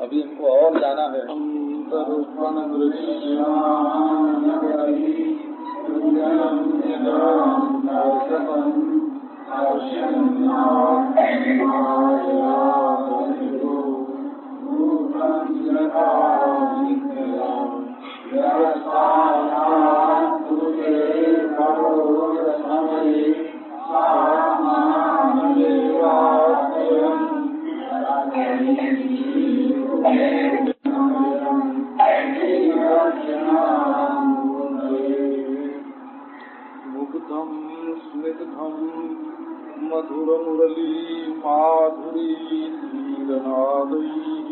अभी हमको और जाना है। मुग्धं स्निग्धं मधुर मुरली माधुरी धीरनादैः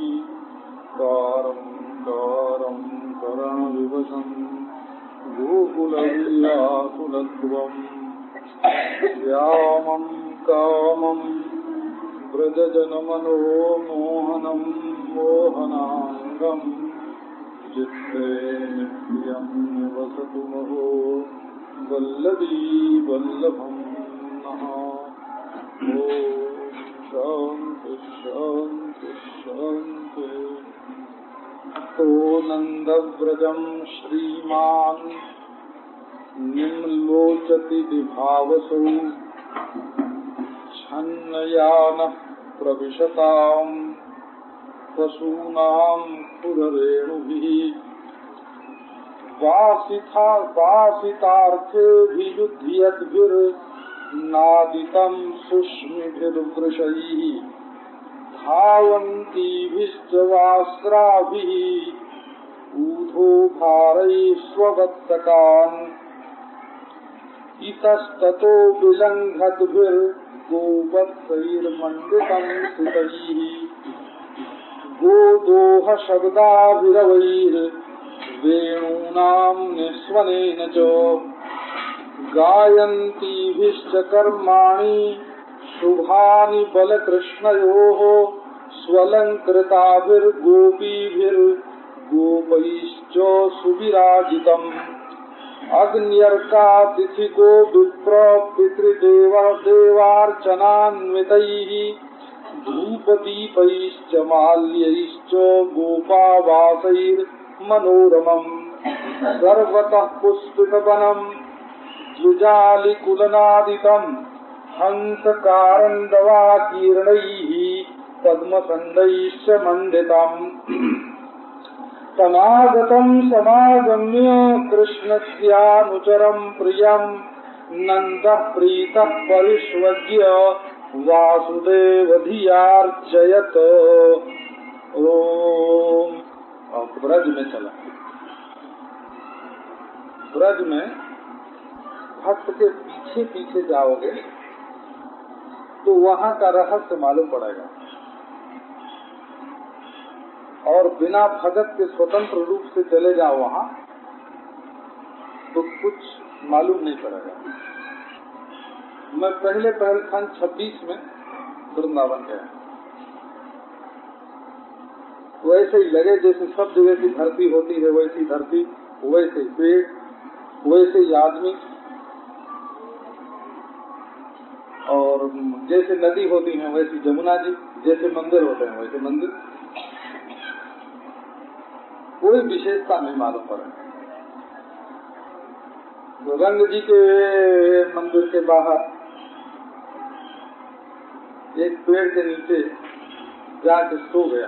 कारं कारं करणविवशं गोकुलवीराकुलध्वं श्यामं कामं व्रजजनमनोमोहनं मोहनाङ्गं चित्ते नित्यं वसतु महो वल्लभी वल्लभं नः। ॐ शान्ति शान्ति शान्ति। तो नन्दव्रजं श्रीमान् निम्लोचति विभावसौ छन्नयानः प्रविशतां पशूनां खुररेणुभिः वासितार्थेभियुध्यद्भिर्नादितं सुष्मिभिर्वृषैः धावन्तीभिश्च वास्राभिः ऊधो भारैः स्ववत्तकान् इतस्ततो विलङ्घद्भिर्गोवत्सैर्मण्डितं सुतैः गोदोहशब्दाभिरवैर्वेणूनां निस्वनेन च गायन्तीभिश्च कर्माणि शुभानि बलकृष्णयोः स्वलङ्कृताभिर्गोपीभिर्गोपैश्च सुविराजितम् अग्न्यर्कातिथिको विप्र पितृदेवार्चनान्वितैः धूपदीपैश्च माल्यैश्च गोपावासैर्मनोरमम् सर्वतः पुष्पितवनम् द्विजालिकुलनादितम् हंसकारन्दवाकीर्णैः पद्मसण्डैश्च मण्डितम् समागतम् समागम्य कृष्णस्यानुचरम् प्रियम् नन्दः प्रीतः परिष्वज्य वासुदेवधियार्चयत। ओम। और ब्रज में चला। ब्रज में भक्त के पीछे पीछे जाओगे तो वहाँ का रहस्य मालूम पड़ेगा, और बिना भगत के स्वतंत्र रूप से चले जाओ वहाँ तो कुछ मालूम नहीं पड़ेगा। मैं पहले सन 26 में वृंदावन गया, वैसे ही लगे जैसे सब जगह की धरती होती है, वैसी धरती, वैसे ही पेड़, वैसे ही आदमी, और जैसे नदी होती है वैसी जमुना जी, जैसे मंदिर होते हैं वैसे मंदिर, कोई विशेषता नहीं मालूम पड़े। तो रंग जी के मंदिर के बाहर एक पेड़ के नीचे जाके सो गया।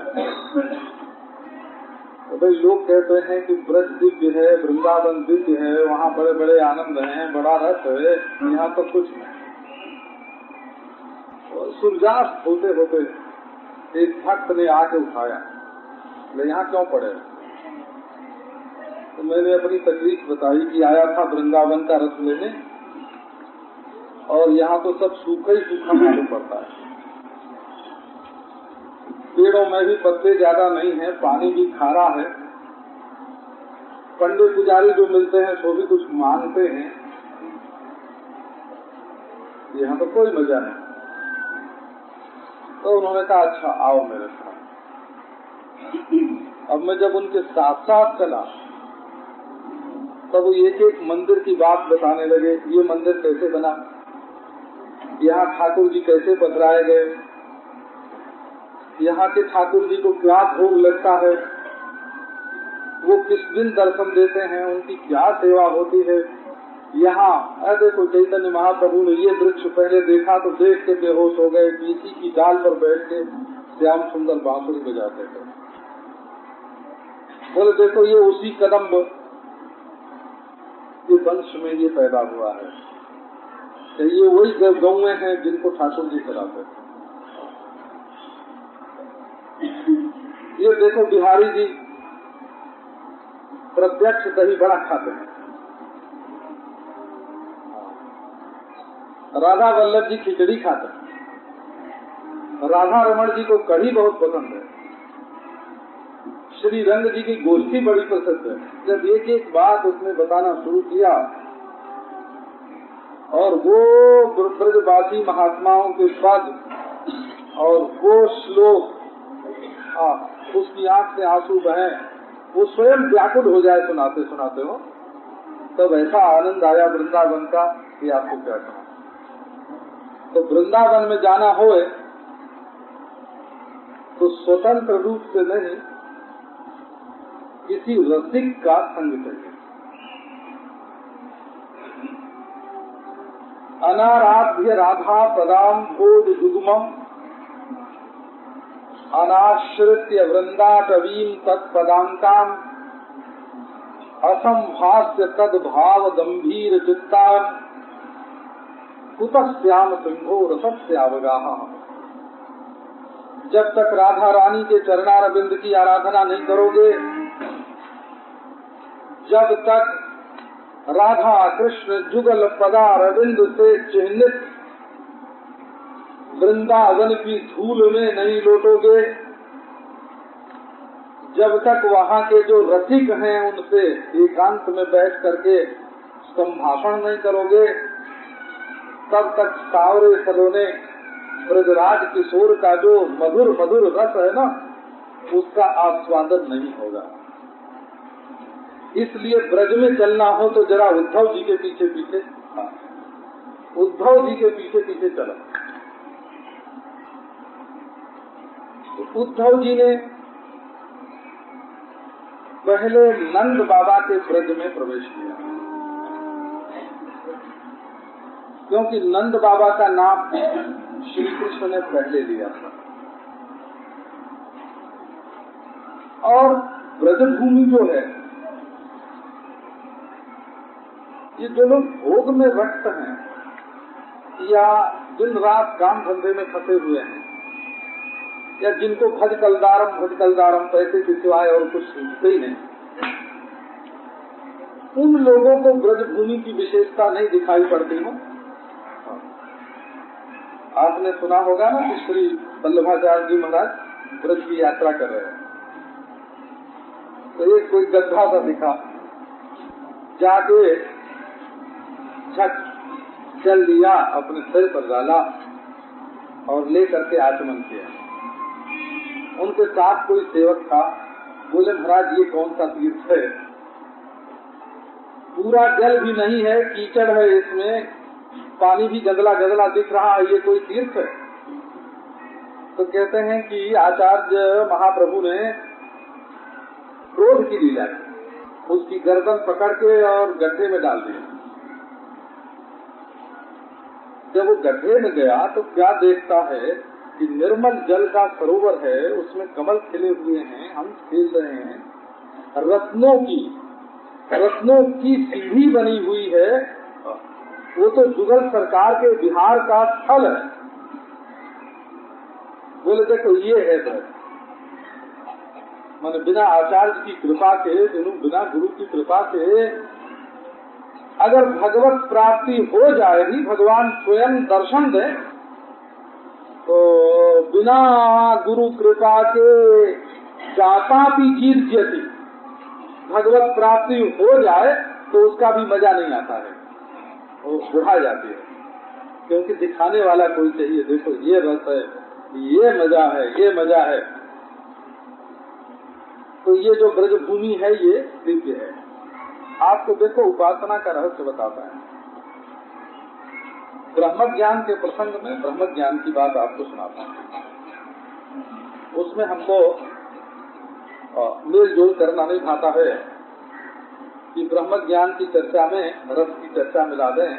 तो भाई लोग कहते हैं कि ब्रज दिव्य है, वृंदावन दिव्य है, वहाँ बड़े बड़े आनंद हैं, बड़ा रस है, यहाँ तो कुछ नहीं। और सूर्यास्त होते होते एक भक्त ने आके उठाया, बोले यहाँ क्यों पड़े? तो मैंने अपनी तकलीफ बताई कि आया था वृंदावन का रस लेने, और यहाँ तो सब सूखा ही सूखा मालूम पड़ता है। पेड़ों में भी पत्ते ज्यादा नहीं है, पानी भी खारा है, पंडित पुजारी जो मिलते हैं वो भी कुछ मांगते हैं, यहाँ तो कोई मजा नहीं। तो उन्होंने कहा अच्छा आओ मेरे साथ। अब मैं जब उनके साथ साथ चला तब वो एक एक मंदिर की बात बताने लगे। ये मंदिर कैसे बना, यहाँ ठाकुर जी कैसे पधराए गए, यहाँ के ठाकुर जी को क्या भोग लगता है, वो किस दिन दर्शन देते हैं, उनकी क्या सेवा होती है। यहाँ देखो चैतन्य महाप्रभु ने ये वृक्ष पहले देखा तो देख के बेहोश हो गए कि इसी की डाल पर बैठ के श्याम सुंदर बांसुरी बजाते थे। बोले देखो ये उसी कदम्ब के वंश में ये पैदा हुआ है, तो ये वही गौएं हैं जिनको ठाकुर जी चलाते थे। ये देखो बिहारी जी प्रत्यक्ष दही बड़ा खाते हैं, राधा वल्लभ जी खिचड़ी खाते हैं, राधा रमण जी को कढ़ी बहुत पसंद है, श्री रंग जी की गोष्ठी बड़ी प्रसिद्ध है। जब एक एक बात उसने बताना शुरू किया और वो ब्रजवासी महात्माओं के पद और वो श्लोक, उसकी आंख से आंसू बहे, वो स्वयं व्याकुल हो जाए सुनाते सुनाते हो, तब ऐसा आनंद आया वृंदावन का कि आपको क्या कहूं। तो वृंदावन में जाना होए तो स्वतंत्र रूप से नहीं, किसी रसिक का संग चाहिए। अनाराध्य राधा पदाम बोध युग्मम अनाश्रित्य वृंदाटवीं तत्पदांकाम असंभाष्य तद भाव गंभीर चित्तान कुतस्याम सिंहो रसस्यावगाह। जब तक राधा रानी के चरणारविंद की आराधना नहीं करोगे, जब तक राधा कृष्ण जुगल पदारविंद से चिह्नित वृंदावन की धूल में नहीं लौटोगे, जब तक वहाँ के जो रसिक हैं उनसे एकांत में बैठ करके संभाषण नहीं करोगे, तब तक सावरे सलोने ब्रजराज किशोर का जो मधुर मधुर रस है ना, उसका आस्वादन नहीं होगा। इसलिए ब्रज में चलना हो तो जरा उद्धव जी के पीछे पीछे, उद्धव जी के पीछे पीछे चलो। तो उद्धव जी ने पहले नंद बाबा के ब्रज में प्रवेश किया, क्योंकि नंद बाबा का नाम श्री कृष्ण ने पहले लिया था। और ब्रजभूमि जो है, ये जो लोग भोग में व्यस्त हैं या दिन रात काम धंधे में फंसे हुए हैं, या जिनको भज कलदारम पैसे के सिवाय और कुछ सूझते ही नहीं, उन लोगों को ब्रजभूमि की विशेषता नहीं दिखाई पड़ती हो। आपने सुना होगा ना कि श्री वल्लभाचार्य जी महाराज ब्रज की यात्रा कर रहे हैं, तो एक कोई गड्ढा सा दिखा, जाके छठ जल लिया, अपने सिर पर डाला और लेकर के आचमन किया। उनके साथ कोई सेवक था, बोले महाराज ये कौन सा तीर्थ है, पूरा जल भी नहीं है, कीचड़ है, इसमें पानी भी गंदला गंदला दिख रहा है, ये कोई तीर्थ है? तो कहते हैं कि आचार्य महाप्रभु ने क्रोध की लीला की, उसकी गर्दन पकड़ के और गड्ढे में डाल दिया। जब वो गड्ढे में गया तो क्या देखता है कि निर्मल जल का सरोवर है, उसमें कमल खिले हुए हैं, हंस खेल रहे हैं, रत्नों की सीढ़ी बनी हुई है, वो तो जुगल सरकार के बिहार का स्थल है। बोले देखो ये है ब्रज। माने बिना आचार्य की कृपा के, बिना गुरु की कृपा के अगर भगवत प्राप्ति हो जाएगी, भगवान स्वयं दर्शन दे, तो बिना गुरु कृपा के जाता भी जीर्यति, भगवत प्राप्ति हो जाए तो उसका भी मजा नहीं आता है, वो बुढ़ा जाती है, क्योंकि दिखाने वाला कोई चाहिए। देखो ये रस है, ये मजा है, ये मजा है। तो ये जो ब्रजभूमि है ये दिव्य है। आपको देखो उपासना का रहस्य बताता है। ब्रह्म ज्ञान के प्रसंग में ब्रह्म ज्ञान की बात आपको सुनाता हूँ। उसमें हमको मेल जोल करना नहीं भाता है कि ब्रह्म ज्ञान की चर्चा में रस की चर्चा मिला दें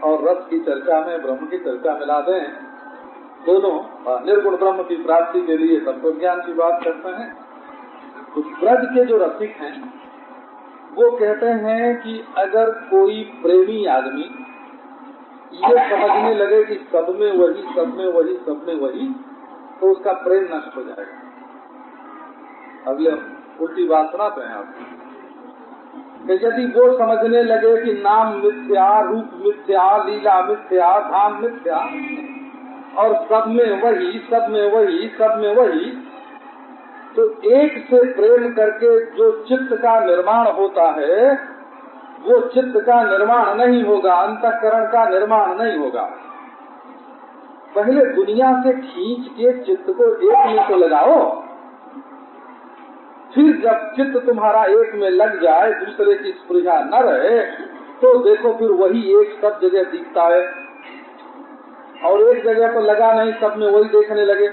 और रस की चर्चा में ब्रह्म की चर्चा मिला दें। दोनों निर्गुण ब्रह्म की प्राप्ति के लिए तत्व ज्ञान की बात करते हैं। तो ब्रज के जो रसिक हैं वो कहते हैं कि अगर कोई प्रेमी आदमी ये समझने लगे कि सब में वही, सब में वही, सब में वही, तो उसका प्रेम नष्ट हो जाएगा। अगले उल्टी बात सुनाते हैं आपको कि यदि वो समझने लगे कि नाम मिथ्या, रूप मिथ्या, लीला मिथ्या, धाम मिथ्या और सब में वही, सब में वही, सब में वही, तो एक से प्रेम करके जो चित्त का निर्माण होता है वो चित्त का निर्माण नहीं होगा, अंतःकरण का निर्माण नहीं होगा। पहले दुनिया से खींच के चित्त को एक में तो लगाओ, फिर जब चित्त तुम्हारा एक में लग जाए, दूसरे की स्पृहा न रहे, तो देखो फिर वही एक सब जगह दिखता है। और एक जगह पर लगा नहीं, सब में वही देखने लगे,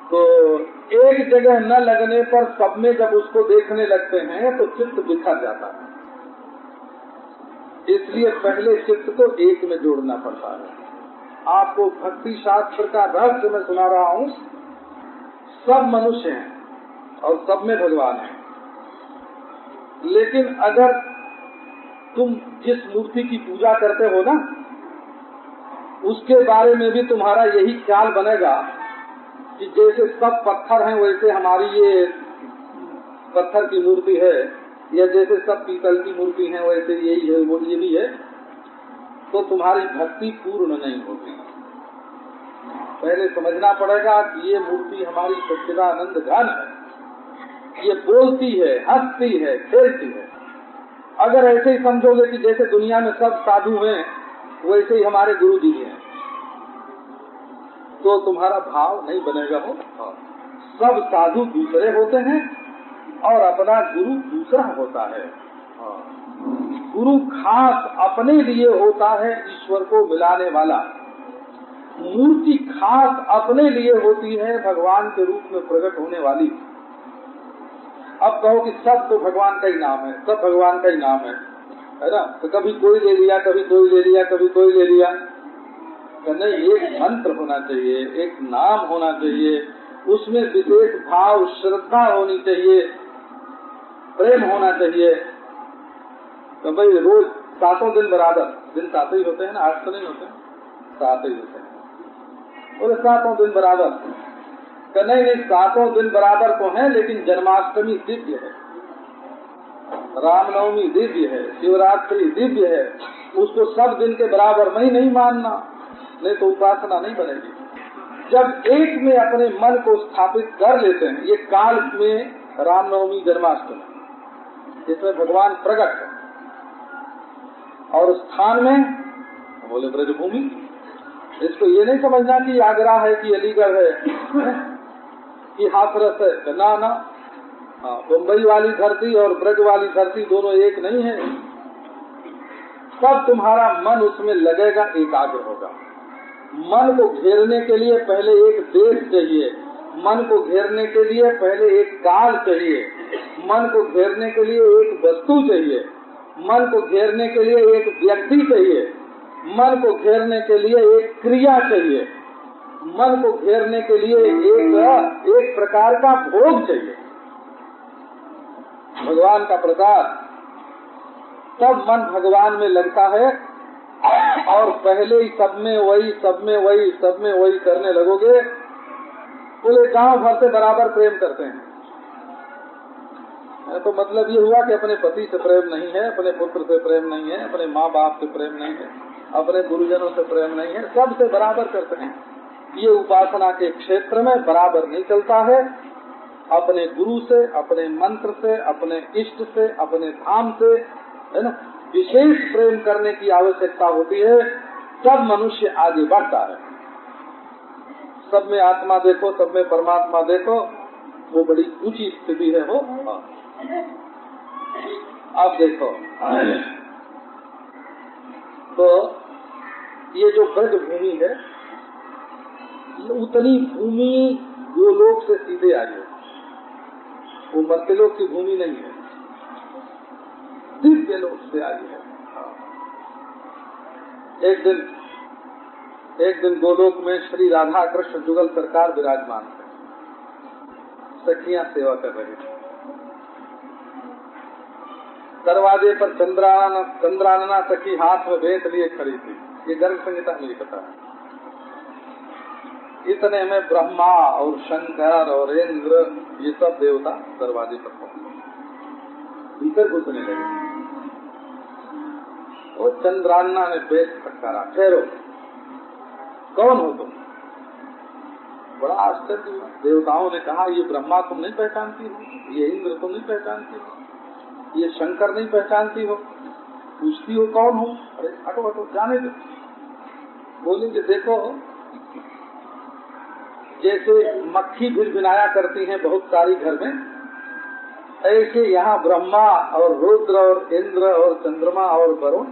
तो एक जगह न लगने पर सब में जब उसको देखने लगते हैं तो चित्त बिखर जाता है। इसलिए पहले चित्त को एक में जोड़ना पड़ता है। आपको भक्ति शास्त्र का रहस्य मैं सुना रहा हूँ। सब मनुष्य हैं और सब में भगवान है, लेकिन अगर तुम जिस मूर्ति की पूजा करते हो ना, उसके बारे में भी तुम्हारा यही ख्याल बनेगा कि जैसे सब पत्थर हैं वैसे हमारी ये पत्थर की मूर्ति है, या जैसे सब पीतल की मूर्ति है वैसे यही है, वो ये भी है, तो तुम्हारी भक्ति पूर्ण नहीं होगी। पहले समझना पड़ेगा कि ये मूर्ति हमारी सच्चिदानंद घन है, ये बोलती है, हंसती है, खेलती है। अगर ऐसे ही समझोगे कि जैसे दुनिया में सब साधु हैं वैसे ही हमारे गुरु जी हैं, तो तुम्हारा भाव नहीं बनेगा। हो सब साधु दूसरे होते हैं और अपना गुरु दूसरा होता है। गुरु खास अपने लिए होता है, ईश्वर को मिलाने वाला। मूर्ति खास अपने लिए होती है, भगवान के रूप में प्रकट होने वाली। अब कहो कि सब तो भगवान का ही नाम है, सब भगवान का ही नाम है ना? तो कभी कोई ले लिया, कभी कोई ले लिया, कभी कोई ले लिया। नहीं, एक मंत्र होना चाहिए, एक नाम होना चाहिए, उसमें विशेष भाव, श्रद्धा होनी चाहिए, प्रेम होना चाहिए। तो भाई रोज सातों दिन बराबर, दिन सात ही होते हैं ना, आज तो नहीं होते, सात ही होते हैं। बोले सातों दिन बराबर, तो नहीं, सातों दिन बराबर तो है, लेकिन जन्माष्टमी दिव्य है, रामनवमी दिव्य है, शिवरात्रि दिव्य है, उसको सब दिन के बराबर में ही नहीं मानना, नहीं तो उपासना नहीं बनेगी। जब एक में अपने मन को स्थापित कर लेते हैं, ये काल में रामनवमी जन्माष्टमी, इसमें भगवान प्रकट है, और स्थान में बोले ब्रजभूमि। इसको ये नहीं समझना कि आगरा है कि अलीगढ़ है कि हाथरस है, ना ना, बम्बई वाली धरती और ब्रज वाली धरती दोनों एक नहीं है। तब तुम्हारा मन उसमें लगेगा, एकाग्र होगा। मन को घेरने के लिए पहले एक देश चाहिए, मन को घेरने के लिए पहले एक काल चाहिए, मन को घेरने के लिए एक वस्तु चाहिए, मन को घेरने के लिए एक व्यक्ति चाहिए, मन को घेरने के लिए एक क्रिया चाहिए, मन को घेरने के लिए एक प्रकार का भोग चाहिए, भगवान का प्रसाद। तब मन भगवान में लगता है, और पहले ही सब में वही, सब में वही, सब में वही करने लगोगे, पूरे गांव भर से बराबर प्रेम करते हैं। तो मतलब ये हुआ कि अपने पति से प्रेम नहीं है, अपने पुत्र से प्रेम नहीं है, अपने माँ बाप से प्रेम नहीं है, अपने गुरुजनों से प्रेम नहीं है, सबसे बराबर करते हैं। ये उपासना के क्षेत्र में बराबर नहीं चलता है। अपने गुरु से, अपने मंत्र से, अपने इष्ट से, अपने धाम से, है ना, विशेष प्रेम करने की आवश्यकता होती है, तब मनुष्य आगे बढ़ता है। सब में आत्मा देखो, सब में परमात्मा देखो, वो बड़ी ऊंची स्थिति है। हो अब देखो, तो ये जो ब्रज भूमि है, उतनी भूमि गोलोक से सीधे आई है, वो मर्त्यलोक की भूमि नहीं है, दिव्य लोक से आई है। एक दिन गोलोक में श्री राधा कृष्ण जुगल सरकार विराजमान थे, सखियां सेवा कर रही थी। दरवाजे पर चंद्रानना सखी हाथ में भेंट लिए खड़ी थी। ये गर्ग संहिता में लिखता है। इतने में ब्रह्मा और शंकर और इंद्र ये सब देवता दरवाजे पर पहुंचे, भीतर घुसने लगे। वो चंद्रानना ने भेंट फटकारा, ठहरो, कौन हो तुम? बड़ा आश्चर्य हुआ। देवताओं ने कहा, ये ब्रह्मा तुम नहीं पहचानती हो, ये इंद्र तुम नहीं पहचानती हो, ये शंकर नहीं पहचानती हो, पूछती हो कौन हो? अरे हटो हटो, जाने दो। बोली कि देखो, जैसे मक्खी भिनभिनाया करती हैं बहुत सारी घर में, ऐसे यहाँ ब्रह्मा और रुद्र और इंद्र और चंद्रमा और वरुण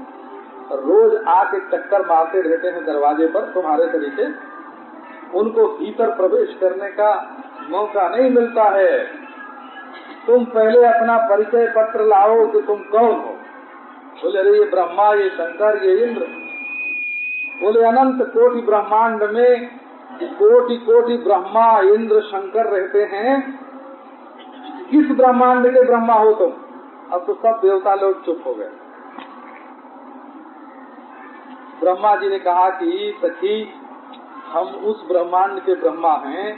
रोज आके चक्कर मारते रहते हैं दरवाजे पर तुम्हारे तरीके। उनको भीतर प्रवेश करने का मौका नहीं मिलता है। तुम पहले अपना परिचय पत्र लाओ कि तुम कौन हो। बोले अरे ये ब्रह्मा, ये शंकर, ये इंद्र। बोले अनंत कोटि ब्रह्मांड में कोटि कोटि ब्रह्मा इंद्र शंकर रहते हैं, किस ब्रह्मांड के ब्रह्मा हो तुम? अब तो सब देवता लोग चुप हो गए। ब्रह्मा जी ने कहा कि सखी, हम उस ब्रह्मांड के ब्रह्मा हैं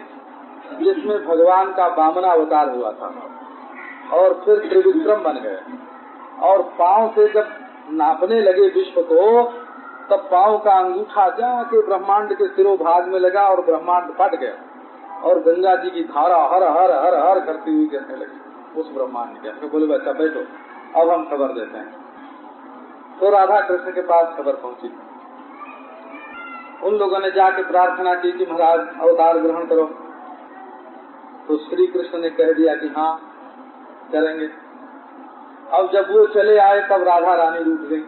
जिसमें भगवान का वामन अवतार हुआ था और फिर त्रिविक्रम बन गए, और पांव से जब नापने लगे विश्व को, तब पांव का अंगूठा जाके ब्रह्मांड के सिरोभाग में लगा और ब्रह्मांड फट गया, और गंगा जी की धारा हर हर हर हर करती हुई गिरने लगी उस ब्रह्मांड के। तो बोले बच्चा बैठो, अब हम खबर देते हैं। तो राधा कृष्ण के पास खबर पहुंची। उन लोगों ने जाके प्रार्थना की कि महाराज अवतार ग्रहण करो। तो श्री कृष्ण ने कह दिया कि हाँ करेंगे। अब जब वो चले आए तब राधा रानी रूठ गई।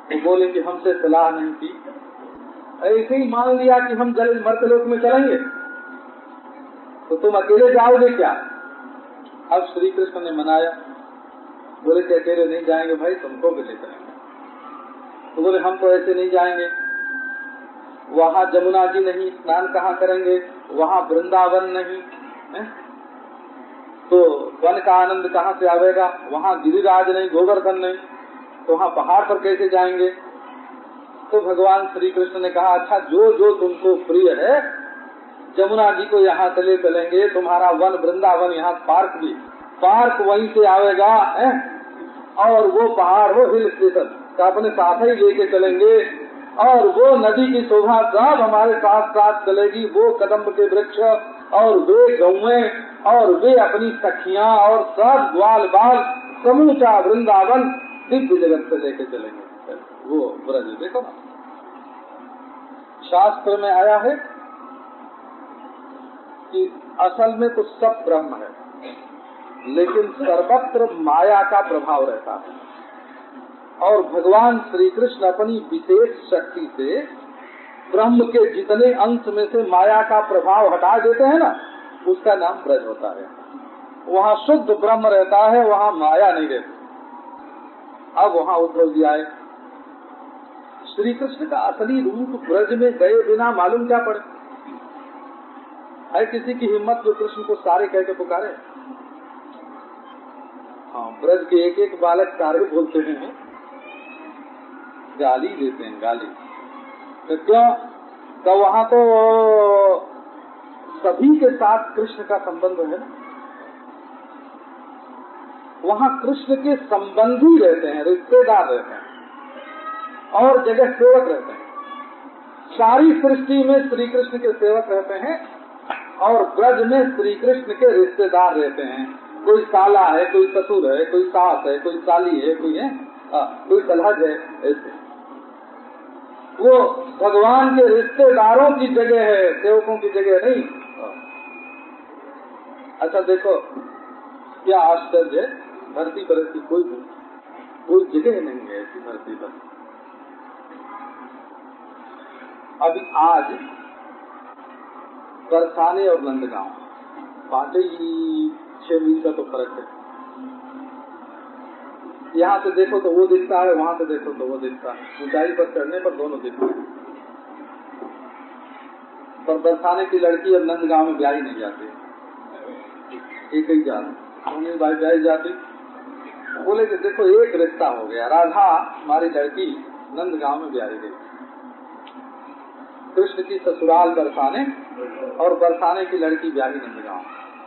वो बोले कि हमसे सलाह नहीं की, ऐसे ही मान लिया कि हम जल मर्त्यलोक में चलेंगे, तो तुम अकेले जाओगे क्या? अब श्री कृष्ण ने मनाया, बोले कि अकेले नहीं जाएंगे भाई, तुमको भी ले चलेंगे। तो बोले हम तो ऐसे नहीं जाएंगे, वहाँ जमुना जी नहीं, स्नान कहाँ करेंगे, वहाँ वृंदावन नहीं है? तो वन का आनंद कहाँ से आवेगा, वहाँ गिरिराज नहीं, गोवर्धन नहीं, तो वहाँ पहाड़ पर कैसे जाएंगे? तो भगवान श्री कृष्ण ने कहा, अच्छा जो जो तुमको प्रिय है, जमुना जी को यहाँ चले चलेंगे, तुम्हारा वन वृंदावन, यहाँ पार्क भी, पार्क वहीं से आवेगा है? और वो पहाड़, वो हिल स्टेशन का अपने साथ ही लेके चलेंगे, और वो नदी की शोभा सब हमारे साथ साथ चलेगी, वो कदम्ब के वृक्ष और वे गौएं और वे अपनी सखियां और सब ग्वाल बाल, समूचा वृंदावन दिव्य जगत से लेके चलेंगे। वो ब्रज देखो ना, शास्त्र में आया है कि असल में तो सब ब्रह्म है, लेकिन सर्वत्र माया का प्रभाव रहता है, और भगवान श्री कृष्ण अपनी विशेष शक्ति से ब्रह्म के जितने अंश में से माया का प्रभाव हटा देते हैं ना, उसका नाम ब्रज होता है। वहाँ शुद्ध ब्रह्म रहता है, वहाँ माया नहीं रहती। अब वहाँ उद्धव जी आए। श्री कृष्ण का असली रूप ब्रज में गए बिना मालूम क्या पड़े? है किसी की हिम्मत जो कृष्ण को सारे कह के पुकारे? हाँ, ब्रज के एक एक बालक सारे बोलते हैं, गाली देते हैं, गाली। तो क्यों? तो वहाँ तो सभी के साथ कृष्ण का संबंध है ना, वहाँ कृष्ण के संबंधी रहते हैं, रिश्तेदार रहते हैं, और जगह सेवक रहते हैं। सारी सृष्टि में श्री कृष्ण के सेवक रहते हैं, और ब्रज में श्री कृष्ण के रिश्तेदार रहते हैं। कोई साला है, कोई ससुर है, कोई सास है, कोई साली है, कोई सलहज है, ऐसे। वो भगवान के रिश्तेदारों की जगह है, सेवकों की जगह नहीं। अच्छा देखो क्या आश्चर्य है, धरती पर ऐसी कोई जगह नहीं है ऐसी धरती पर। अभी आज बरसाने और नंदगांव 5-6 मील का तो फर्क है। यहाँ से देखो तो वो दिखता है, वहाँ से देखो तो वो दिखता है। ऊंचाई पर चढ़ने पर दोनों दिखते हैं। पर बरसाने की लड़की अब नंदगांव में ब्याही नहीं जाती, एक ही जाती। सोनी भाई ब्याही जाती, बोले कि देखो एक रिश्ता हो गया, राधा हमारी लड़की नंदगांव में ब्याही गई। कृष्ण की ससुराल बरसाने और बरसाने की लड़की ब्याही नंदगांव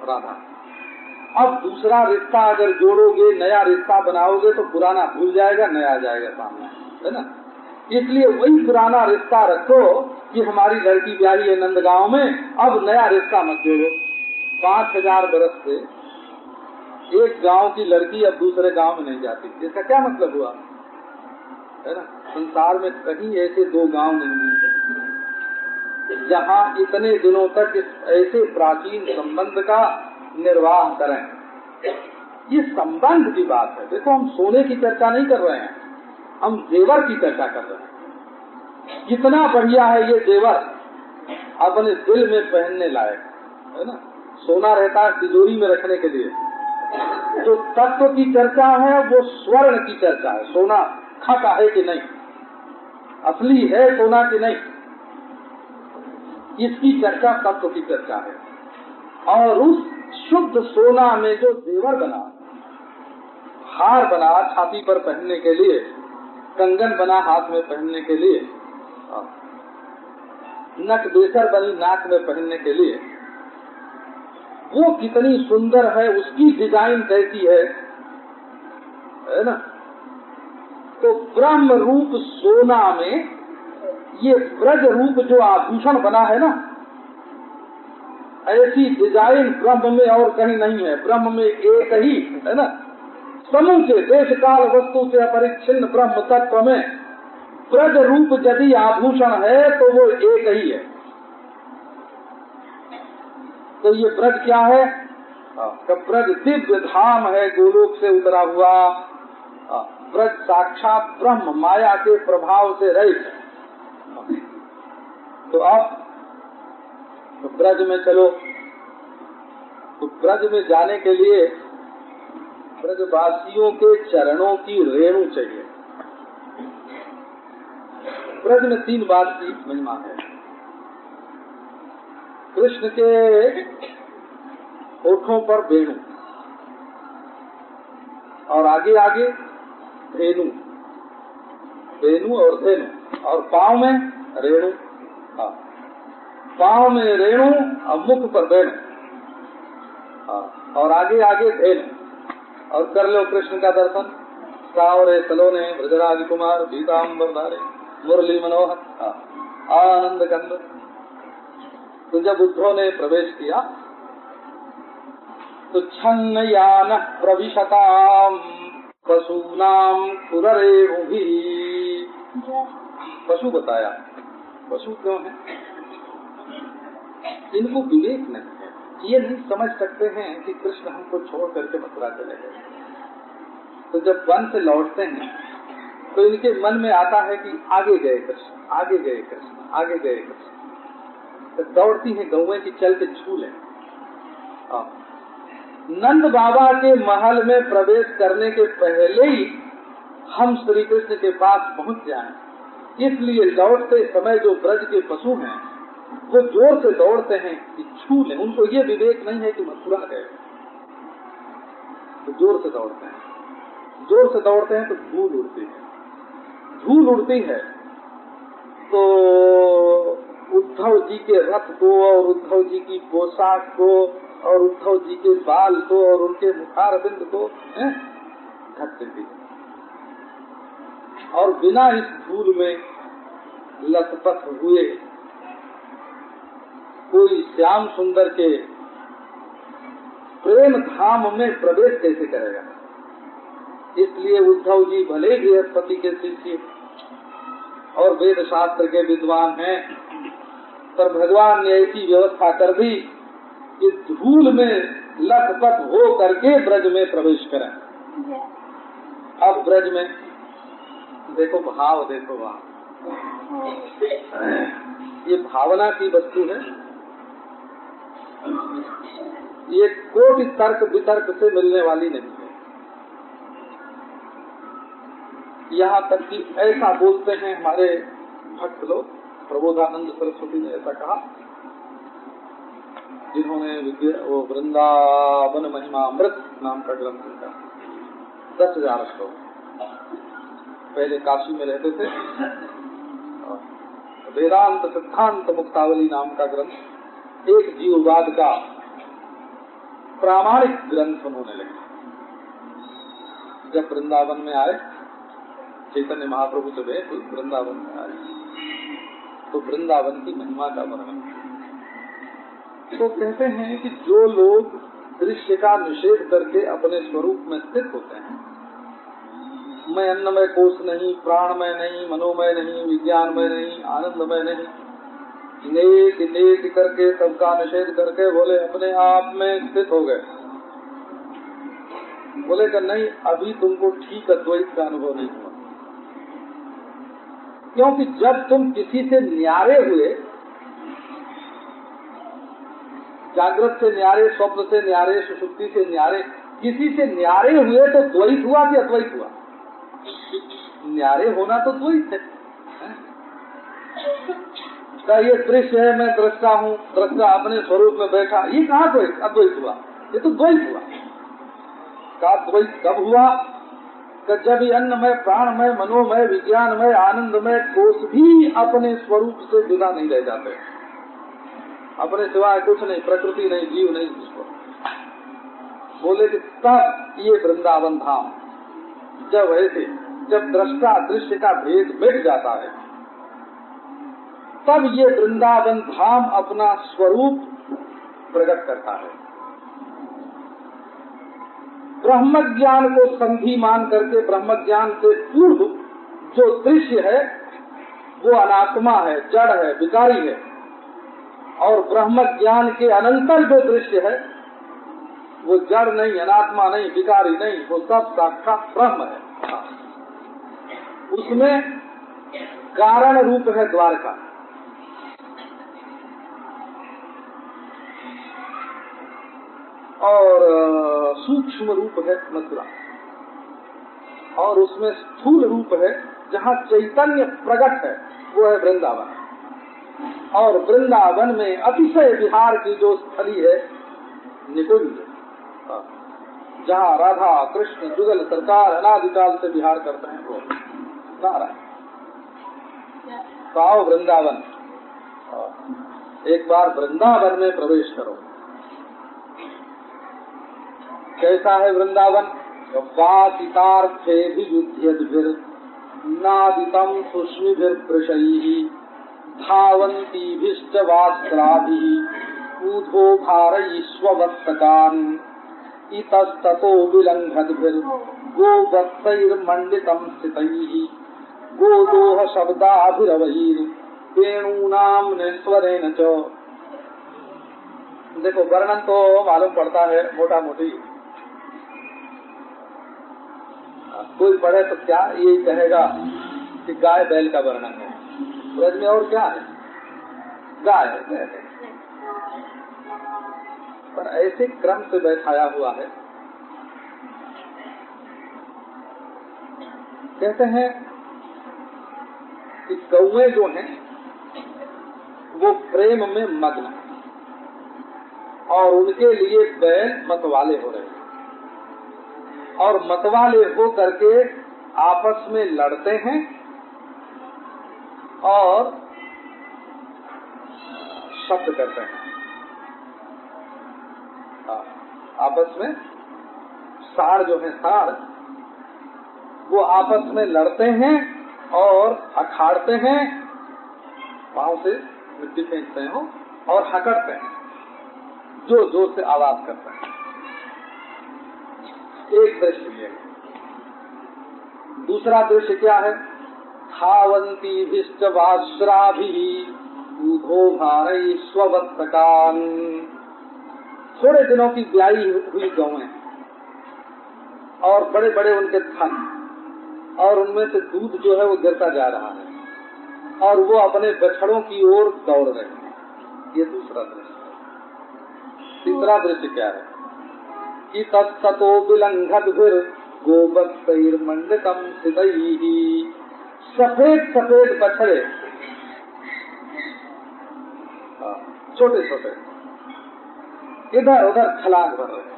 राधा। अब दूसरा रिश्ता अगर जोड़ोगे, नया रिश्ता बनाओगे तो पुराना भूल जाएगा, नया आ जाएगा सामने, है ना। इसलिए वही पुराना रिश्ता रखो कि हमारी लड़की ब्याही है नंदगांव में, अब नया रिश्ता मत जोड़ो। 5000 बरस से एक गांव की लड़की अब दूसरे गांव में नहीं जाती। इसका क्या मतलब हुआ, है ना। संसार में कहीं ऐसे 2 गांव नहीं हैं जहाँ इतने दिनों तक इस ऐसे प्राचीन संबंध का निर्वाह करें। ये संबंध की बात है। देखो हम सोने की चर्चा नहीं कर रहे हैं, हम जेवर की चर्चा कर रहे हैं। कितना बढ़िया है ये जेवर, अपने दिल में पहनने लायक, है ना। सोना रहता है तिजोरी में रखने के लिए। जो तत्व की चर्चा है वो स्वर्ण की चर्चा है। सोना खाका है कि नहीं, असली है सोना कि नहीं, इसकी चर्चा तत्व की चर्चा है। और उस शुद्ध सोना में जो जेवर बना, हार बना छाती पर पहनने के लिए, कंगन बना हाथ में पहनने के लिए, नक बेसर बनी नाक में पहनने के लिए, वो कितनी सुंदर है, उसकी डिजाइन कैसी है ना। तो ब्रह्म रूप सोना में ये ब्रज रूप जो आभूषण बना है ना, ऐसी डिजाइन ब्रह्म में और कहीं नहीं है। ब्रह्म में एक ही है ना, समूचे देश काल वस्तु से अपरिच्छिन्न ब्रह्म तत्व में ब्रज रूप यदि आभूषण है तो वो एक ही है। तो ये ब्रज क्या है, ब्रज दिव्य धाम है, गोलोक से उतरा हुआ। ब्रज साक्षात ब्रह्म माया के प्रभाव से रहित। तो अब तो ब्रज में चलो, तो ब्रज में जाने के लिए ब्रजवासियों के चरणों की रेणु चाहिए। ब्रज में 3 बात की महिमा है। कृष्ण के होठों पर वेणु और आगे आगे धेनु, वेणु और धेनु, और पाँव में रेणु। पाँव में रेणु और मुख पर वेणु, और आगे आगे धेनु। और कर लो कृष्ण का दर्शन। सावरे सलोने ब्रजराज कुमार पीताम्बर धारे मुरली मनोहर आनंद कंद। तो जब उद्धव ने प्रवेश किया तो छन्न यान प्रविशताम पशूनाम खुदरेणुभिः। पशु बताया, पशु क्यों है, इनको विवेक नहीं है, ये नहीं समझ सकते हैं कि कृष्ण हमको छोड़ करके मथुरा चले गए। तो जब वन से लौटते हैं तो इनके मन में आता है कि आगे गए कृष्ण, आगे गए कृष्ण, आगे गए कृष्ण। तो दौड़ती हैं गौएं की चल के छू लें। नंद बाबा के महल में प्रवेश करने के पहले ही हम श्री कृष्ण के पास पहुंच जाएं, इसलिए लौटते समय जो ब्रज के पशु हैं वो जोर से दौड़ते हैं कि छू लें। उनको ये विवेक नहीं है कि मथुरा गए, तो जोर से दौड़ते हैं। जोर से दौड़ते हैं तो धूल उड़ती है, धूल उड़ती है तो उद्धव जी के रथ को और उद्धव जी की पोशाक को और उद्धव जी के बाल को और उनके मुखारबिंद को ढक देती है। और बिना इस धूल में लथपथ हुए कोई श्याम सुंदर के प्रेम धाम में प्रवेश कैसे करेगा। इसलिए उद्धव जी भले बृहस्पति के शिष्य और वेद शास्त्र के विद्वान हैं, पर भगवान ने ऐसी व्यवस्था कर दी कि धूल में लथपथ हो करके ब्रज में प्रवेश करें। अब ब्रज में देखो भाव, देखो वहाँ ये भावना की वस्तु है। ये कोटि तर्क वितर्क से मिलने वाली नहीं है। यहाँ तक कि ऐसा बोलते हैं हमारे भक्त लोग, प्रबोधानंद सरस्वती ने ऐसा कहा, जिन्होंने वो वृंदावन महिमा अमृत नाम का ग्रंथ लिखा, 10,000 श्लोक, पहले काशी में रहते थे। वेदांत सिद्धांत मुक्तावली नाम का ग्रंथ, एक जीववाद का प्रामाणिक ग्रंथ उन्होंने लिखा। जब वृंदावन में आए, चैतन्य महाप्रभु से भेंट हुई, वृंदावन में आए तो वृंदावन की महिमा का वर्णन। तो कहते हैं कि जो लोग दृश्य का निषेध करके अपने स्वरूप में स्थित होते हैं, मैं अन्नमय कोश नहीं, प्राणमय नहीं, मनोमय नहीं, विज्ञानमय नहीं, आनंदमय नहीं, नेक नेक करके सबका निषेध करके बोले अपने आप में स्थित हो गए। बोले कि नहीं, अभी तुमको ठीक अद्वैत का अनुभव नहीं हुआ, क्योंकि जब तुम किसी से न्यारे हुए, जागृत से न्यारे, स्वप्न से न्यारे, सुषुप्ति से न्यारे, किसी से न्यारे हुए तो द्वैत हुआ कि अद्वैत हुआ? न्यारे होना तो द्वैत है। ये दृश्य है, मैं दृष्टा हूँ, दृष्टा अपने स्वरूप में बैठा, ये कहाँ द्वैत अद्वैत हुआ? ये तो द्वैत हुआ। का द्वैत कब हुआ? कि जब ये अन्नमय, प्राणमय, मनोमय, विज्ञानमय, आनंदमय कोष भी अपने स्वरूप से जुदा नहीं रह जाते, अपने सिवाय कुछ नहीं, प्रकृति नहीं, जीव नहीं, जिसको बोले कि तब ये वृंदावन धाम, जब ऐसे, जब दृष्टा दृश्य का भेद मिट जाता है, तब ये वृंदावन धाम अपना स्वरूप प्रकट करता है। ब्रह्म ज्ञान को संधि मान करके, ब्रह्म ज्ञान से पूर्व जो दृश्य है वो अनात्मा है, जड़ है, विकारी है, और ब्रह्म ज्ञान के अनंतर जो दृश्य है वो जड़ नहीं, अनात्मा नहीं, विकारी नहीं, वो सब साक्षात ब्रह्म है। उसमें कारण रूप है द्वारका, और सूक्ष्म रूप है मथुरा, और उसमें स्थूल रूप है जहाँ चैतन्य प्रकट है, वो है वृंदावन। और वृंदावन में अतिशय विहार की जो स्थली है निकुंज, जहाँ राधा कृष्ण जुगल सरकार अनादिकाल से विहार करते हैं, वो नारायण। तो आओ वृंदावन, एक बार वृंदावन में प्रवेश करो। कैसा है वृंदावन? नादितम सुष्मिभिर्वृषैः धावन्तीभिश्च वास्त्राभिः ऊर्ध्वो भारयिष्ववत्सकान् इतस्ततो विलङ्घद्भिर्गोवत्सैर्मण्डितं स्थितैः गोदोह शब्दाभिरवैर् वेणूनां निस्वरेण च। देखो, वर्णन तो मालूम पड़ता है मोटा मोटी, कोई पढ़े तो क्या ये कहेगा कि गाय बैल का वर्णन है, ब्रज में और क्या है, गाय है। पर ऐसे क्रम से बैठाया हुआ है। कहते हैं कि कौवे जो हैं वो प्रेम में मग्न है, और उनके लिए बैल मतवाले हो रहे हैं, और मतवाले हो करके आपस में लड़ते हैं और शब्द करते हैं। आपस में साड़ जो है, साड़ वो आपस में लड़ते हैं और अखाड़ते हैं, पांव से मिट्टी फेंकते हैं और हकड़ते हैं, जोर जोर से आवाज करते हैं। एक दृश्य ये। दूसरा दृश्य क्या है? धावन्ती भिष्ट वाश्राभिः ऊर्ध्वो भारयिष्ववत्सकान्। थोड़े दिनों की ब्याई हुई गौएं और बड़े बड़े उनके थन, और उनमें से दूध जो है वो गिरता जा रहा है, और वो अपने बछड़ों की ओर दौड़ रहे हैं। ये दूसरा दृश्य। तीसरा दृश्य क्या है कि तत्तो विलंघद्भिर गोवत्सैर्मण्डितम सितैः, सफेद सफेद बछड़े, छोटे छोटे, इधर उधर छलांग भर रहे हैं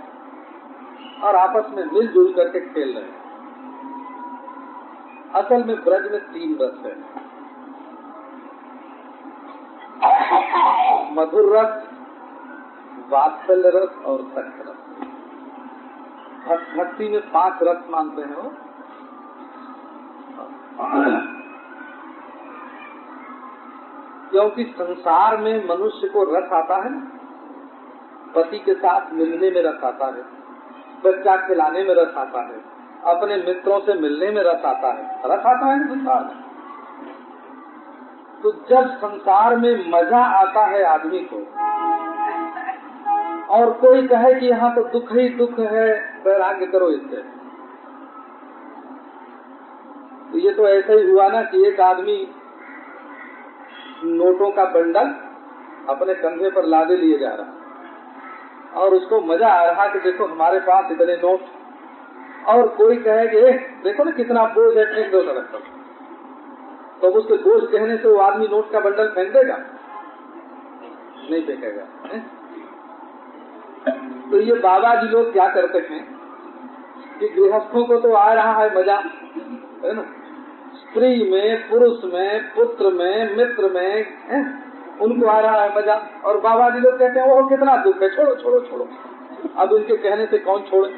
और आपस में मिलजुल करके खेल रहे हैं। असल में ब्रज में 3 रस है, मधुर रस, वात्सल्य रस और सख्त रस। भक्ति में 5 रस मानते हैं वो। क्योंकि संसार में मनुष्य को रस आता है, पति के साथ मिलने में रस आता है, बच्चा खिलाने में रस आता है, अपने मित्रों से मिलने में रस आता है, रस आता है संसार में। तो जब संसार में मजा आता है आदमी को और कोई कहे कि यहाँ तो दुख ही दुख है, वैराग्य करो इससे, तो ये तो ऐसा ही हुआ ना कि एक आदमी नोटों का बंडल अपने कंधे पर लादे लिए जा रहा और उसको मजा आ रहा कि देखो हमारे पास इतने नोट, और कोई कहे कि देखो ना कितना बोझ है, फेंक दो सड़क पर, तो उसके बोझ कहने से वो आदमी नोट का बंडल फेंक देगा? नहीं फेंकेगा। तो ये बाबा जी लोग क्या करते हैं कि गृहस्थों को तो आ रहा है मजा, है ना, स्त्री में, पुरुष में, पुत्र में, मित्र में, उनको आ रहा है मजा, और बाबा जी लोग कहते हैं वो कितना दुख है, छोड़ो छोड़ो छोड़ो। अब उनके कहने से कौन छोड़े?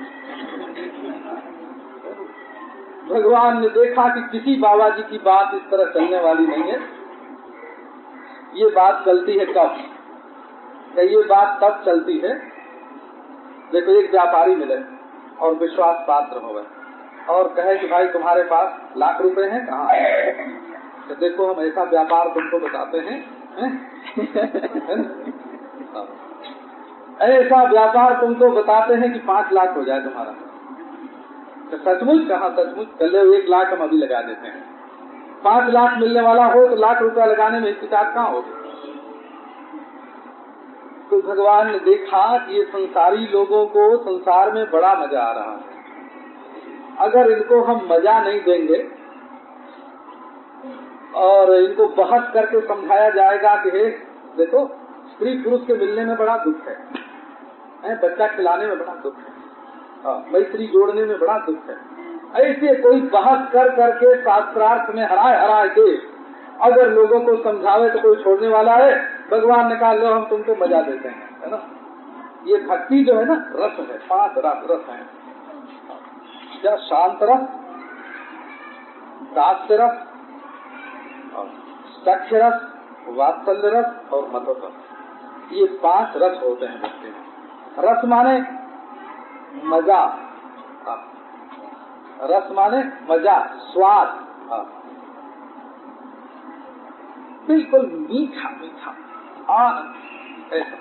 भगवान ने देखा कि किसी बाबा जी की बात इस तरह चलने वाली नहीं है। ये बात चलती है कब? ये बात तब चलती है, देखो एक व्यापारी मिले और विश्वास पात्र हो गए और कहे कि भाई तुम्हारे पास लाख रुपए हैं, कहाँ है? तो देखो हम ऐसा व्यापार तुमको बताते हैं, ऐसा व्यापार तुमको बताते हैं कि 5 लाख हो जाए तुम्हारा। तो सचमुच? कहाँ सचमुच? चले 1 लाख हम अभी लगा देते हैं। 5 लाख मिलने वाला हो तो लाख रुपया लगाने में हिचकिचाहट कहाँ होगी? तो भगवान ने देखा कि ये संसारी लोगों को संसार में बड़ा मजा आ रहा है, अगर इनको हम मजा नहीं देंगे और इनको बहस करके समझाया जाएगा कि हे देखो स्त्री पुरुष के मिलने में बड़ा दुख है, बच्चा खिलाने में बड़ा दुख है, मैत्री जोड़ने में बड़ा दुख है, ऐसे कोई बहस कर करके शास्त्रार्थ में हराए के अगर लोगों को समझावे तो कोई छोड़ने वाला है? भगवान ने कहा लो हम तुमको मजा देते हैं, है ना। ये भक्ति जो है ना, रस है, 5 रस है। क्या? शांत रस, दास्य रस, सख्य रस, वात्सल्य रस और मधुर रस। ये 5 रस होते हैं भक्ति में। रस माने मजा, रस माने मजा, स्वाद, बिल्कुल मीठा मीठा आनंद, ऐसा।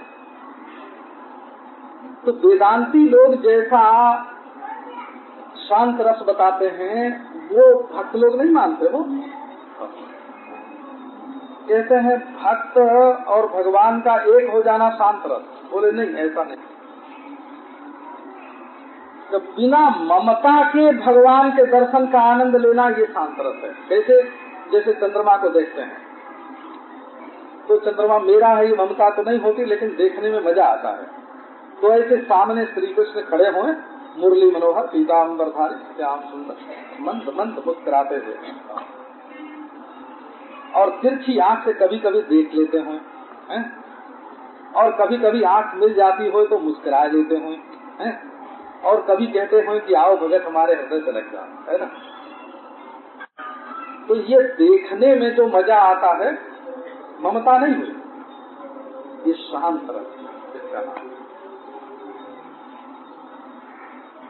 तो वेदांती लोग जैसा शांत रस बताते हैं वो भक्त लोग नहीं मानते। वो कहते हैं भक्त और भगवान का एक हो जाना शांत रस। बोले नहीं, ऐसा नहीं। तो बिना ममता के भगवान के दर्शन का आनंद लेना ये शांत रस है। कैसे? जैसे चंद्रमा को देखते हैं तो चंद्रमा मेरा है ये ममता तो नहीं होती, लेकिन देखने में मजा आता है। तो ऐसे सामने श्री कृष्ण खड़े हुए, मुरली मनोहर पीताम्बरधारी श्याम सुंदर, मंद मंद मुस्कुराते थे और तिरछी आंख से कभी कभी देख लेते हैं, और कभी कभी आंख मिल जाती हो तो मुस्कुरा लेते हैं, और कभी कहते हैं कि आओ भगत हमारे हृदय से लग जाओ, है ना। तो ये देखने में जो मजा आता है ममता नहीं हुई, ये शांत रस इसका नाम।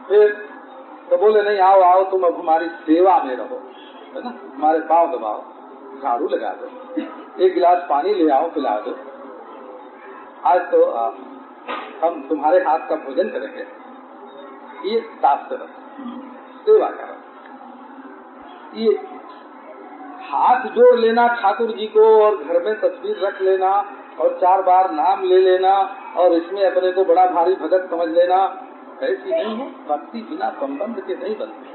फिर तो बोले नहीं, आओ आओ तुम अब हमारी सेवा में रहो, है ना, हमारे पाँव दबाओ, झाड़ू लगा दो, 1 गिलास पानी ले आओ पिला दो, आज तो हम तुम्हारे हाथ का भोजन करेंगे। ये दास्य रस, सेवा का रस। ये हाथ जोड़ लेना ठाकुर जी को और घर में तस्वीर रख लेना और 4 बार नाम ले लेना और इसमें अपने को बड़ा भारी भगत समझ लेना, ऐसी नहीं है। भक्ति बिना संबंध के नहीं बनती,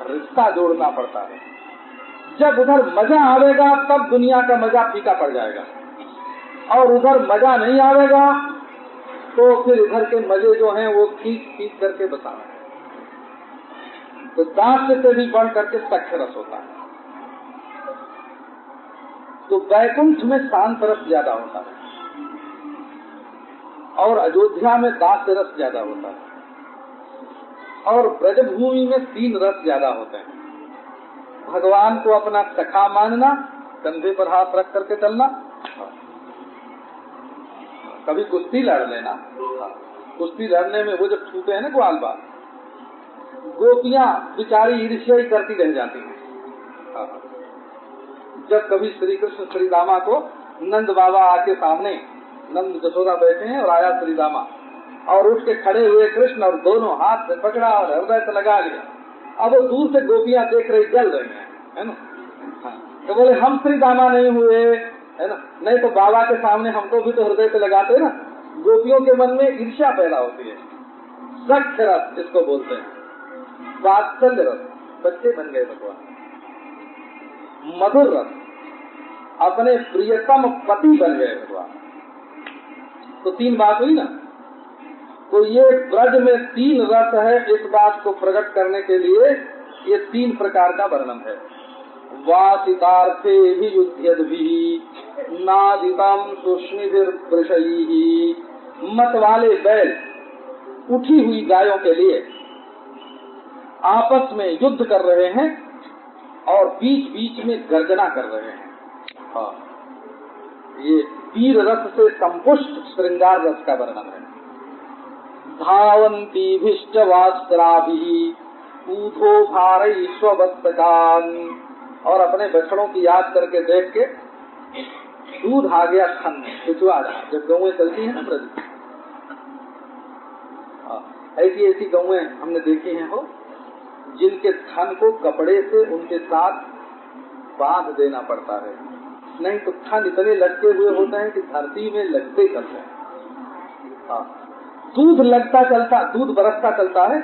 रिश्ता जोड़ना पड़ता है। जब उधर मजा आवेगा तब दुनिया का मजा फीका पड़ जाएगा, और उधर मजा नहीं आवेगा तो फिर इधर के मजे जो हैं वो खींच करके बताना है। तो दांत से भी बढ़ करके सख्य रस होता है। तो वैकुंठ में शांत रस ज्यादा होता है और अयोध्या में दास रस ज्यादा होता है, और ब्रजभूमि में 3 रस ज्यादा होते हैं। भगवान को अपना सखा मानना, कंधे पर हाथ रख करके चलना, कभी कुश्ती लड़ लेना। कुश्ती लड़ने में वो जब छूटे हैं ना ग्वाल बाल, गोपियां बिचारी ईर्ष्या ही करती रह जाती हैं। जब कभी श्री कृष्ण श्री रामा को नंद बाबा आके सामने, नंद जसोदा बैठे हैं और आया श्री रामा, और उठ के खड़े हुए कृष्ण और दोनों हाथ से पकड़ा और हृदय से लगा लिया। अब वो दूर से गोपियां देख रही, जल रही हैं, है ना। तो बोले हम श्री रामा नहीं हुए, है ना, नहीं तो बाबा के सामने हमको भी तो हृदय से लगाते ना। गोपियों के मन में ईर्ष्या पैदा होती है। सख्य रस इसको बोलते हैं, वात्सल्य रस, बच्चे बन गए भगवान। मधुर रस, अपने प्रियतम पति बन गए भगवान। तो 3 बात हुई ना। तो ये ब्रज में 3 रस है, इस बात को प्रकट करने के लिए ये 3 प्रकार का वर्णन है। वासितार्थे भी युध्यद भी नादितम सुष्मिभिर्वृषैः। मत वाले बैल उठी हुई गायों के लिए आपस में युद्ध कर रहे हैं और बीच बीच में गर्जना कर रहे हैं। हाँ, ये वीर रस से संपुष्ट श्रृंगार रस का वर्णन है। धावन्ती भिष्ट वास्त्राभिः ऊधो भारैश्ववत्सकान्। और अपने बछड़ों की याद करके देख के दूध आ गया थन में, खिंचवा रहा। जब गौएं चलती हैं ना ब्रज, ऐसी ऐसी गौएं हमने देखी हैं हो, जिनके थन को कपड़े से उनके साथ बांध देना पड़ता है, नहीं तो थन इतने लटके हुए होते हैं कि धरती में लगते चलते हैं। दूध लगता चलता, दूध बरसता चलता है।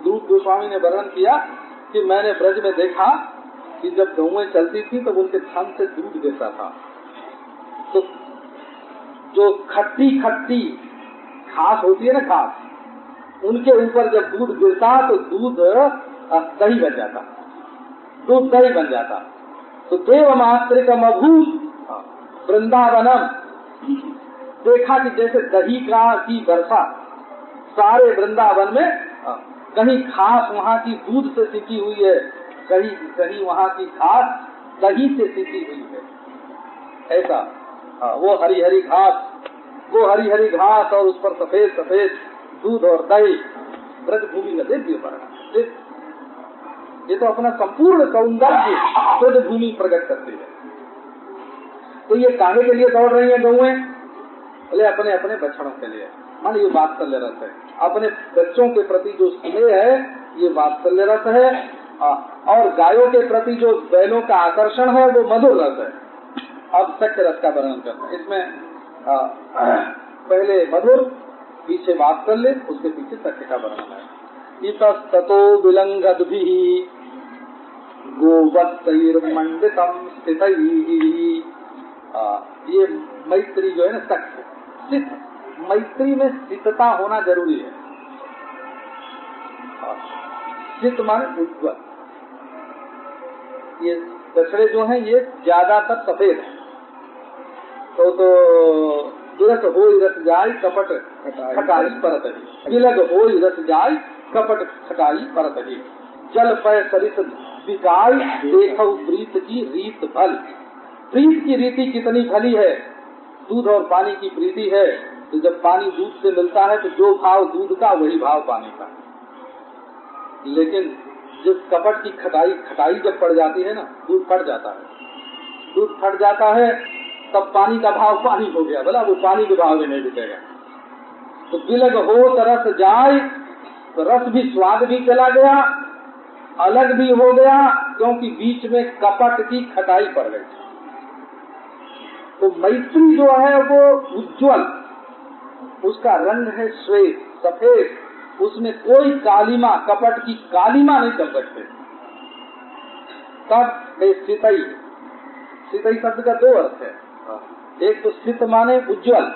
दूध गोस्वामी ने वर्णन किया कि मैंने ब्रज में देखा कि जब गौएं चलती थी तो उनके थन से दूध गिरता था। तो जो खट्टी खट्टी घास होती है ना, घास, उनके ऊपर जब दूध गिरता तो दूध दही बन जाता, दूध दही बन जाता। तो देव मात्रिकम अभूत वृंदावनम, देखा कि जैसे दही की वर्षा सारे वृंदावन में, कहीं घास वहाँ की दूध से सींची हुई है, कहीं कहीं वहाँ की घास दही से सींची हुई है। ऐसा वो हरी हरी घास और उस पर सफेद सफेद दूध और दही, ब्रजभूमि का दिव्य वर्णन। ये तो अपना संपूर्ण सौंदर्य ब्रजभूमि प्रकट करती है। तो ये काहे के लिए दौड़ रही है गौएं? बोले अपने अपने बच्चों के लिए। मान ये वात्सल्य रस है, अपने बच्चों के प्रति जो स्नेह है ये वात्सल्य रस है। और गायों के प्रति जो बैलों का आकर्षण है वो मधुर रस है। अब सख्य रस का वर्णन करना, इसमें पहले मधुर, पीछे वात्सल्य, उसके पीछे सख्य का वर्णन है। इतस्ततो विलंघद्भिः गोवत्सैर्मण्डितं स्थितैः। ये मैत्री जो है ना, सख्य स्थित, मैत्री में स्थितता होना जरूरी है। स्थित माने उज्ज्वल। ये बछड़े जो हैं ये ज्यादातर सफेद हैं। तो विरस होई रस जाय कपट खटाई परत ही, विलग होई रस जाय कपट खटाई परत ही। जल पय सरित विकाय देखो प्रीत की रीत भल। प्रीत की रीति कितनी भली है। दूध और पानी की प्रीति है, तो जब पानी दूध से मिलता है तो जो भाव दूध का वही भाव पानी का। लेकिन जब कपट की खटाई जब पड़ जाती है ना, दूध फट जाता है। दूध फट जाता है तब पानी का भाव पानी हो गया, बोला वो पानी के भाव में नहीं बिकेगा। तो विलग हो तो रस जाए, तो रस भी, स्वाद भी चला गया, अलग भी हो गया, क्योंकि बीच में कपट की खटाई पड़ गई। तो मैत्री जो है वो उज्ज्वल, उसका रंग है श्वेत सफेद, उसमें कोई कालिमा कपट की कालिमा नहीं कर सकते। तब स्थितई, स्थितई शब्द का दो अर्थ है, एक तो स्थित माने उज्ज्वल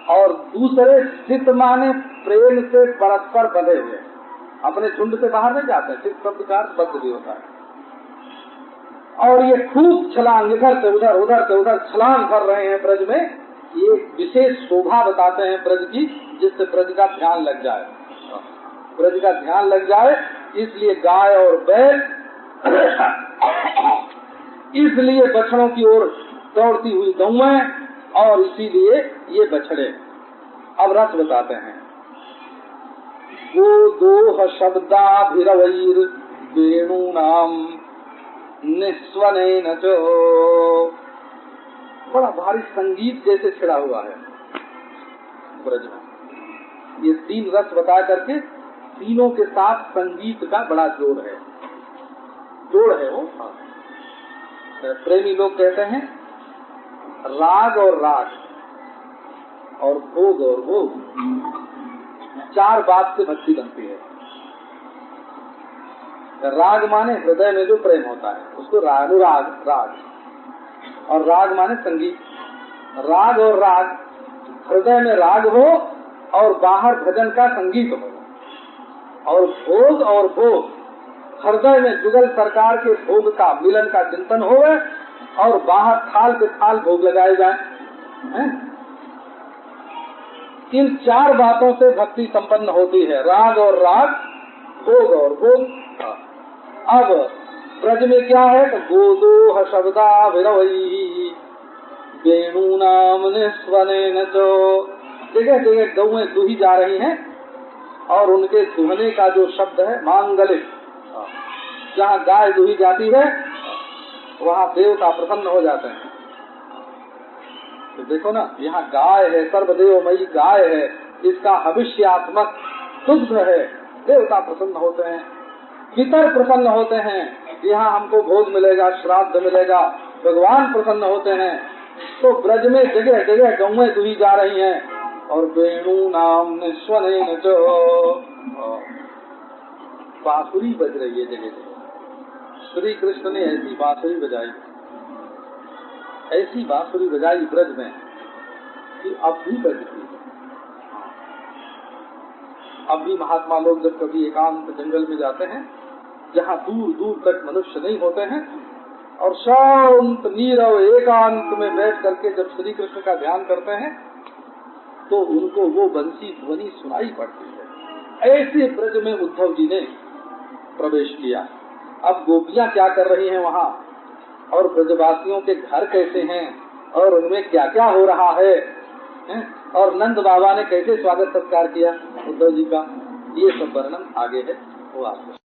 और दूसरे स्थित माने प्रेम से परस्पर बंधे हुए, अपने झुंड से बाहर नहीं जाते। स्थित शब्द का अर्थ बद्ध भी होता है। और ये खूब छलांग इधर से उधर उधर से उधर छलांग कर रहे हैं ब्रज में, ये विशेष शोभा बताते हैं ब्रज की, जिससे ब्रज का ध्यान लग जाए, ब्रज का ध्यान लग जाए। इसलिए गाय और बैल इसलिए बछड़ों की ओर दौड़ती हुई गौएं, और इसीलिए ये बछड़े। अब रस बताते हैं। गोदोह शब्दाभिरवैर वेणूनाम निस्वनेन च, बड़ा भारी संगीत जैसे छिड़ा हुआ है ब्रज में। ये तीन रस बता करके तीनों के साथ संगीत का बड़ा जोड़ है, जोड़ है वो। प्रेमी लोग कहते हैं राग और राग और भोग और भोग, चार बात से भक्ति बनती है। राग माने हृदय में जो प्रेम होता है उसको अनुराग राग, और राग माने संगीत। राग और राग, हृदय में राग हो और बाहर भजन का संगीत हो, और भोग हृदय में जुगल सरकार के भोग का मिलन का चिंतन हो और बाहर थाल पे थाल भोग लगाए जाए। इन चार बातों से भक्ति संपन्न होती है, राग और राग, भोग और भोग। अब ब्रज में क्या है तो गोदोह शब्दा विरवई वेणूनाम निस्वनेन च, जगह जगह गौएं दुही जा रही हैं और उनके दुहने का जो शब्द है मांगलिक, जहाँ गाय दुही जाती है वहाँ देवता प्रसन्न हो जाते हैं। तो देखो ना, यहाँ गाय है, सर्वदेवमयी गाय है, इसका भविष्यात्मक दुग्ध है, देवता प्रसन्न होते हैं, पितर प्रसन्न होते हैं, यहाँ हमको भोग मिलेगा, श्राद्ध मिलेगा, भगवान प्रसन्न होते हैं। तो ब्रज में जगह जगह गौएं दुही जा रही हैं और वेणु नाम निस्वनेन च, बांसुरी बज रही है जगह जगह। श्री कृष्ण ने ऐसी बांसुरी बजाई, ऐसी बांसुरी बजाई ब्रज में कि अब भी बजती है। अब भी महात्मा लोग जब कभी एकांत जंगल में जाते हैं जहाँ दूर दूर तक मनुष्य नहीं होते हैं और शांत नीरव एकांत में बैठ करके जब श्री कृष्ण का ध्यान करते हैं तो उनको वो बंसी ध्वनि सुनाई पड़ती है। ऐसे ब्रज में उद्धव जी ने प्रवेश किया। अब गोपियां क्या कर रही हैं वहाँ, और ब्रजवासियों के घर कैसे हैं और उनमें क्या क्या हो रहा है, और नंद बाबा ने कैसे स्वागत सत्कार किया उद्धव जी का, ये सब वर्णन आगे है, वो आपको